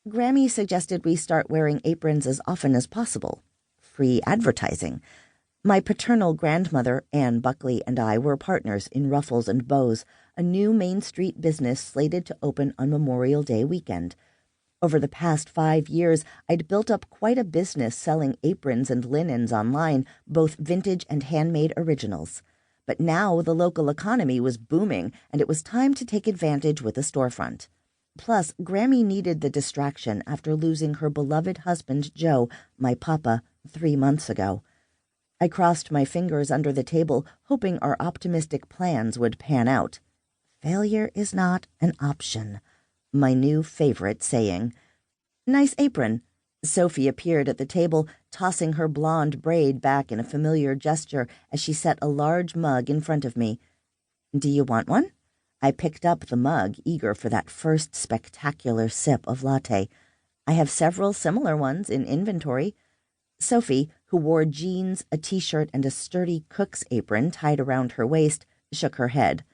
Grammy suggested we start wearing aprons as often as possible. Free advertising. My paternal grandmother, Anne Buckley, and I were partners in Ruffles Bows, a new Main Street business slated to open on Memorial Day weekend. Over the past 5 years, I'd built up quite a business selling aprons and linens online, both vintage and handmade originals. But now the local economy was booming, and it was time to take advantage with a storefront. Plus, Grammy needed the distraction after losing her beloved husband, Joe, my papa, 3 months ago. I crossed my fingers under the table, hoping our optimistic plans would pan out. Failure is not an option. My new favorite saying. Nice apron. Sophie appeared at the table, tossing her blonde braid back in a familiar gesture as she set a large mug in front of me. Do you want one? I picked up the mug, eager for that first spectacular sip of latte. I have several similar ones in inventory. Sophie, who wore jeans, a t-shirt, and a sturdy cook's apron tied around her waist, shook her head.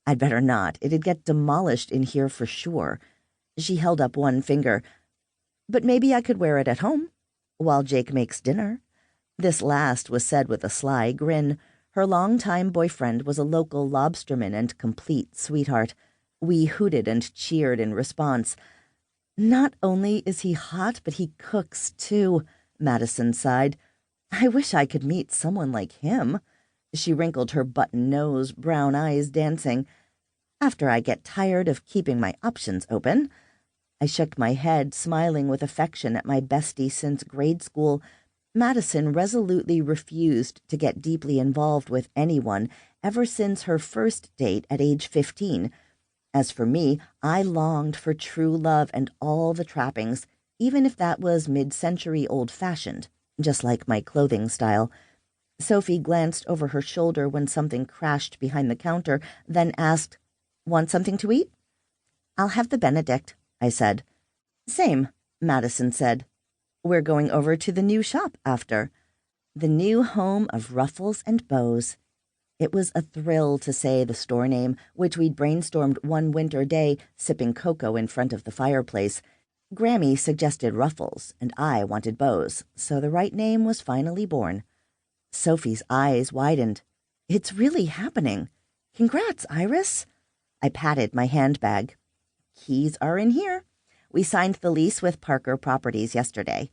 I'd better not. It'd get demolished in here for sure. She held up one finger. But maybe I could wear it at home, while Jake makes dinner. This last was said with a sly grin. Her longtime boyfriend was a local lobsterman and complete sweetheart. We hooted and cheered in response. Not only is he hot, but he cooks, too, Madison sighed. I wish I could meet someone like him. She wrinkled her button nose, brown eyes dancing. After I get tired of keeping my options open. I shook my head, smiling with affection at my bestie since grade school. Madison resolutely refused to get deeply involved with anyone ever since her first date at age 15. As for me, I longed for true love and all the trappings, even if that was mid-century old-fashioned, just like my clothing style. Sophie glanced over her shoulder when something crashed behind the counter, then asked, Want something to eat? I'll have the Benedict, I said. Same, Madison said. We're going over to the new shop after. The new home of Ruffles Bows. It was a thrill to say the store name, which we'd brainstormed one winter day, sipping cocoa in front of the fireplace. Grammy suggested Ruffles, and I wanted Bows, so the right name was finally born. Sophie's eyes widened. It's really happening. Congrats, Iris. I patted my handbag. Keys are in here. We signed the lease with Parker Properties yesterday.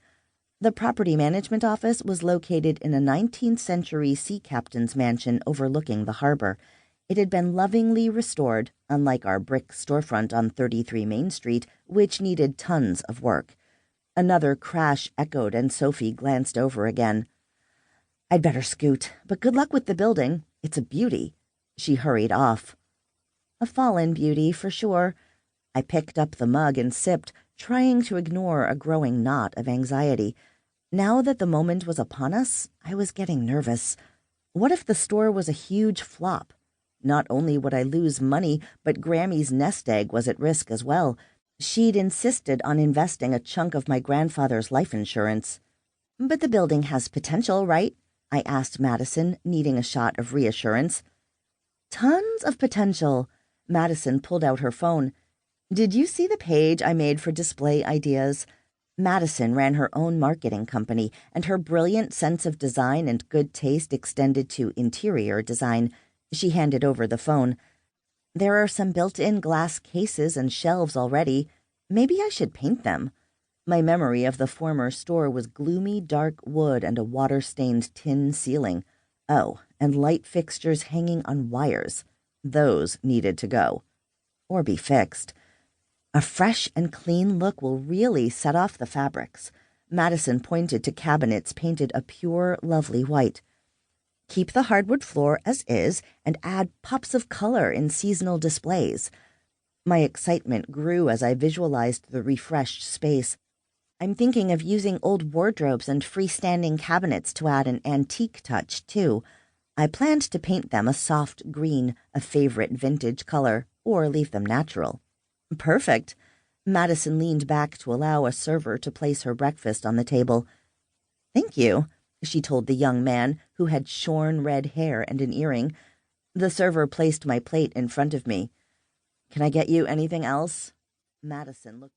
The property management office was located in a 19th century sea captain's mansion overlooking the harbor. It had been lovingly restored, unlike our brick storefront on 33 Main Street, which needed tons of work. Another crash echoed, and Sophie glanced over again. I'd better scoot, but good luck with the building. It's a beauty. She hurried off. A fallen beauty, for sure. I picked up the mug and sipped, trying to ignore a growing knot of anxiety. Now that the moment was upon us, I was getting nervous. What if the store was a huge flop? Not only would I lose money, but Grammy's nest egg was at risk as well. She'd insisted on investing a chunk of my grandfather's life insurance. But the building has potential, right? I asked Madison, needing a shot of reassurance. Tons of potential. Madison pulled out her phone. Did you see the page I made for display ideas? Madison ran her own marketing company, and her brilliant sense of design and good taste extended to interior design. She handed over the phone. There are some built-in glass cases and shelves already. Maybe I should paint them. My memory of the former store was gloomy, dark wood and a water-stained tin ceiling. Oh, and light fixtures hanging on wires. Those needed to go. Or be fixed. A fresh and clean look will really set off the fabrics. Madison pointed to cabinets painted a pure, lovely white. Keep the hardwood floor as is and add pops of color in seasonal displays. My excitement grew as I visualized the refreshed space. I'm thinking of using old wardrobes and freestanding cabinets to add an antique touch, too. I planned to paint them a soft green, a favorite vintage color, or leave them natural. Perfect. Madison leaned back to allow a server to place her breakfast on the table. Thank you, she told the young man, who had shorn red hair and an earring. The server placed my plate in front of me. Can I get you anything else? Madison looked